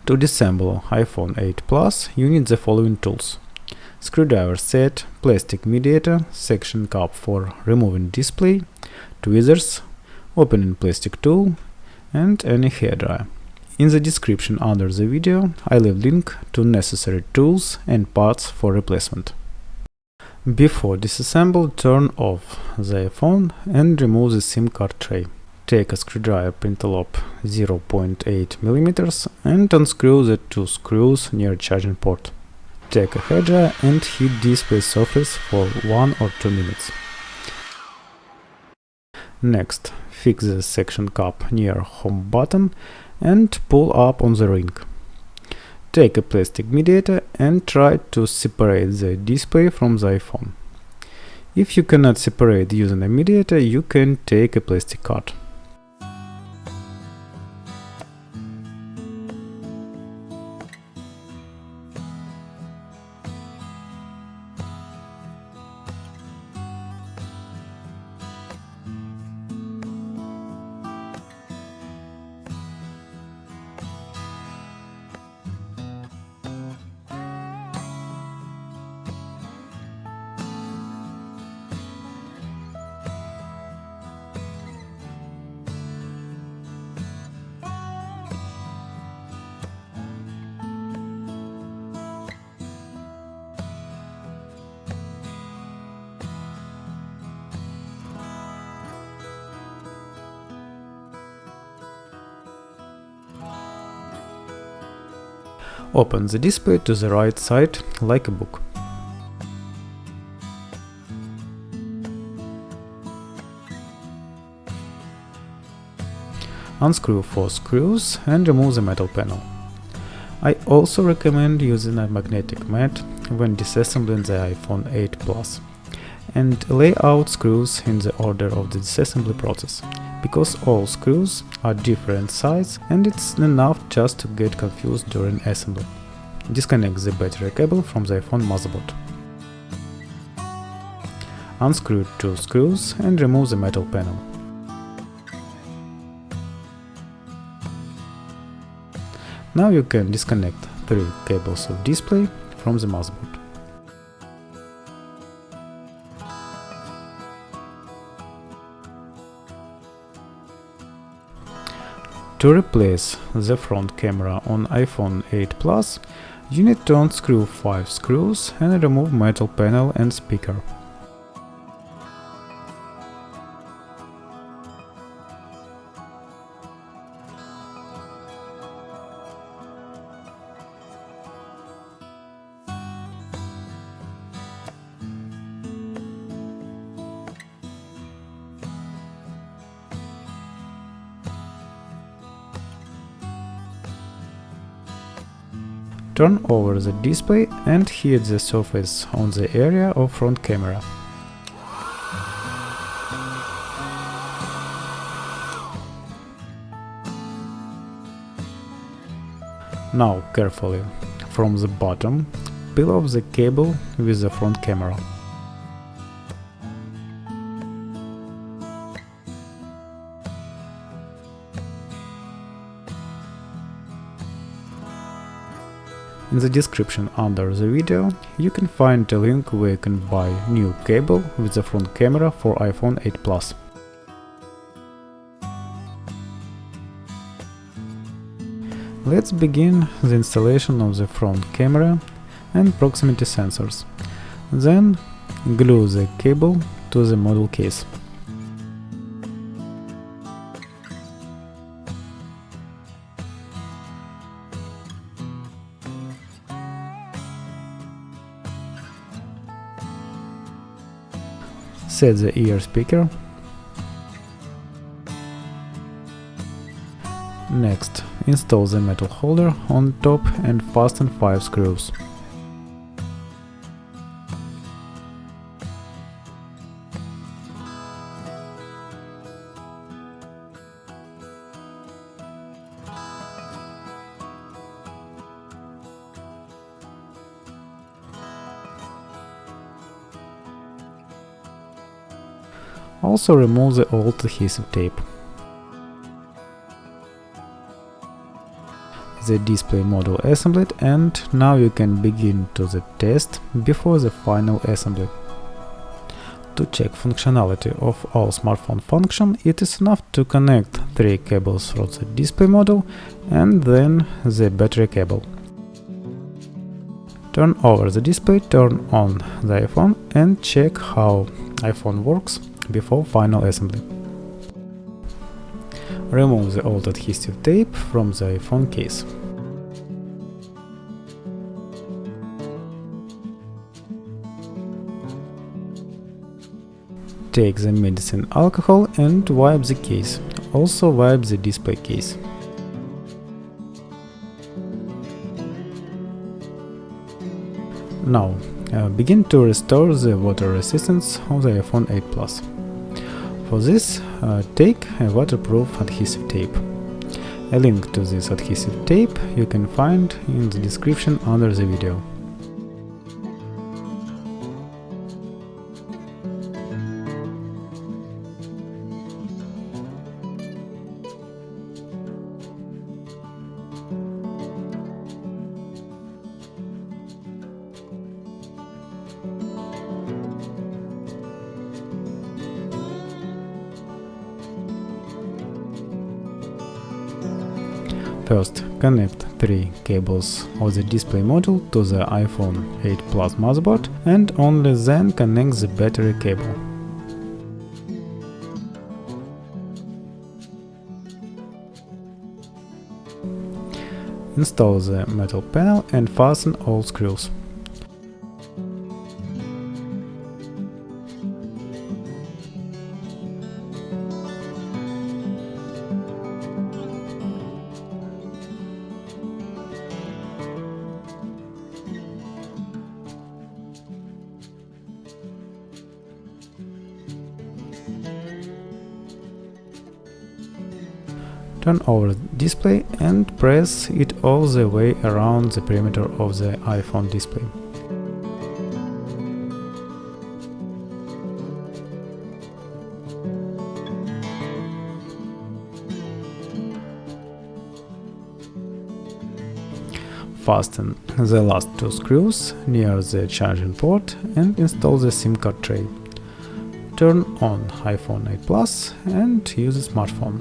To disassemble iPhone 8 Plus, you need the following tools: screwdriver set, plastic mediator, section cap for removing display, tweezers, opening plastic tool, and any hairdryer. In the description under the video I leave link to necessary tools and parts for replacement. Before disassemble, turn off the iPhone and remove the SIM card tray. Take a screwdriver Pentalobe 0.8 mm and unscrew the two screws near charging port. Take a hairdryer and heat display surface for 1 or 2 minutes. Next, fix the section cap near home button and pull up on the ring. Take a plastic mediator and try to separate the display from the iPhone. If you cannot separate using a mediator, you can take a plastic cut. Open the display to the right side like a book. Unscrew 4 screws and remove the metal panel. I also recommend using a magnetic mat when disassembling the iPhone 8 Plus, and lay out screws in the order of the disassembly process, because all screws are different size and it's enough just to get confused during assembly. Disconnect the battery cable from the iPhone motherboard. Unscrew 2 screws and remove the metal panel. Now you can disconnect 3 cables of display from the motherboard. To replace the front camera on iPhone 8 Plus, you need to unscrew 5 screws and remove metal panel and speaker. Turn over the display and heat the surface on the area of front camera. Now carefully, from the bottom, peel off the cable with the front camera. In the description under the video you can find a link where you can buy new cable with the front camera for iPhone 8 Plus. Let's begin the installation of the front camera and proximity sensors. Then glue the cable to the model case. Set the ear speaker. Next, install the metal holder on top and fasten 5 screws. Also remove the old adhesive tape. the display module assembled, and now you can begin to the test before the final assembly. To check functionality of all smartphone function, it is enough to connect 3 cables from the display module and then the battery cable. Turn over the display, turn on the iPhone and check how iPhone works before final assembly. Remove the old adhesive tape from the iPhone case. Take the medicine alcohol and wipe the case. Also wipe the display case. Now, begin to restore the water resistance of the iPhone 8 Plus. For this, take a waterproof adhesive tape. A link to this adhesive tape you can find in the description under the video. First, connect 3 cables of the display module to the iPhone 8 Plus motherboard and only then connect the battery cable. Install the metal panel and fasten all screws. Turn over the display and press it all the way around the perimeter of the iPhone display. Fasten the last 2 screws near the charging port and install the SIM card tray. Turn on iPhone 8 Plus and use the smartphone.